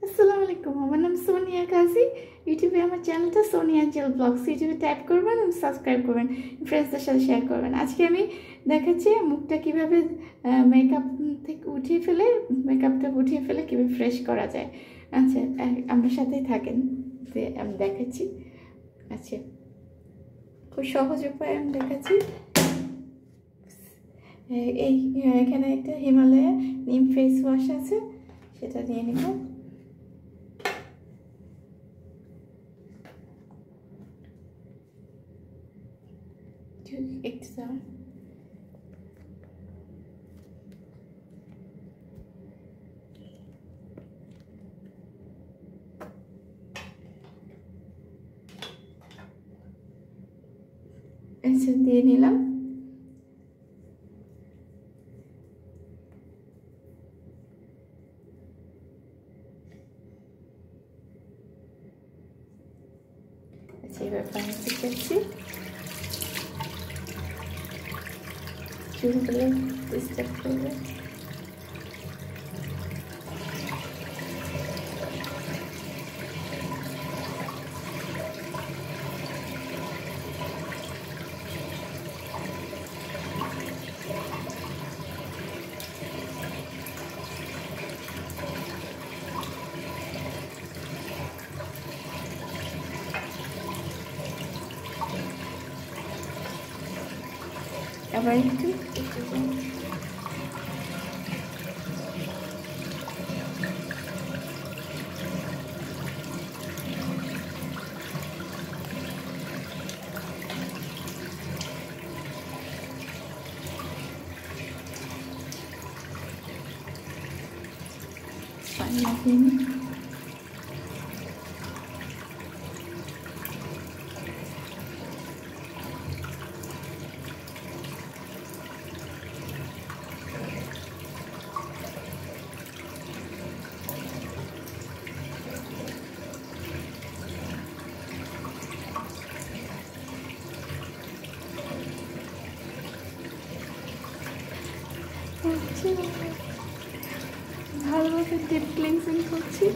আসসালামু আলাইকুম, আমার নাম সোনিয়া কাজী। ইউটিউবে আমার চ্যানেলটা সোনিয়া জেল ব্লগস, ইউটিউবে টাইপ করবেন এবং সাবস্ক্রাইব করবেন, ফ্রেন্ডসদের সাথে শেয়ার করবেন। আজকে আমি দেখাচ্ছি মুখটা কীভাবে মেকআপ থেকে মেকআপটা উঠিয়ে ফেলে কীভাবে ফ্রেশ করা যায়। আচ্ছা, আমার সাথেই থাকেন, আমি দেখাচ্ছি। আচ্ছা, খুব সহজ উপায় আমি দেখাচ্ছি। এখানে একটা হিমালয়া নিম ফেস ওয়াশ আছে, সেটা নিয়ে নিব। একটু দাঁড়ান। আচ্ছা, দিয়ে নিলাম। আচ্ছা, এবার পানি দিচ্ছি। চুলগুলো ডিস্টার্ব করবে। আবার একটু পানি লাগিয়ে নিই। ভালোভাবে ডিপ ক্লিনজিং করছি।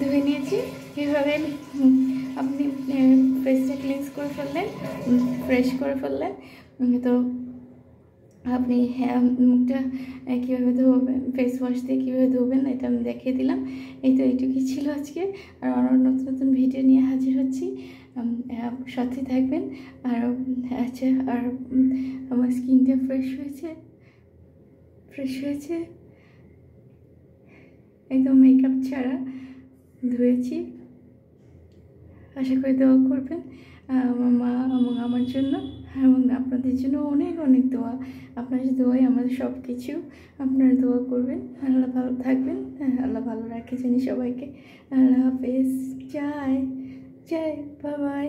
ধুয়ে নিয়েছি। এভাবে আপনি ফেসটা ক্লিনস করে ফেললেন, ফ্রেশ করে ফেললেন। তো আপনি মুখটা কীভাবে ধোবেন, ফেস ওয়াশ দিয়ে কীভাবে ধোবেন এটা আমি দেখিয়ে দিলাম। এই তো এইটুকুই ছিল আজকে। আর আরও নতুন নতুন ভিডিও নিয়ে হাজির হচ্ছি, সাথে থাকবেন। আর আচ্ছা, আর আমার স্কিনটা ফ্রেশ হয়েছে একদম মেকআপ ছাড়া ধুয়েছি। আশা করি দোয়া করবেন আমার মা এবং আমার জন্য, এবং আপনাদের জন্য অনেক অনেক দোয়া। আপনাদের দোয়াই আমাদের সব কিছু। আপনারা দোয়া করবেন। আল্লাহ ভালো থাকবেন, আল্লাহ ভালো রাখে জানি সবাইকে। আল্লাহ হাফেজ। জয় বাই বাই।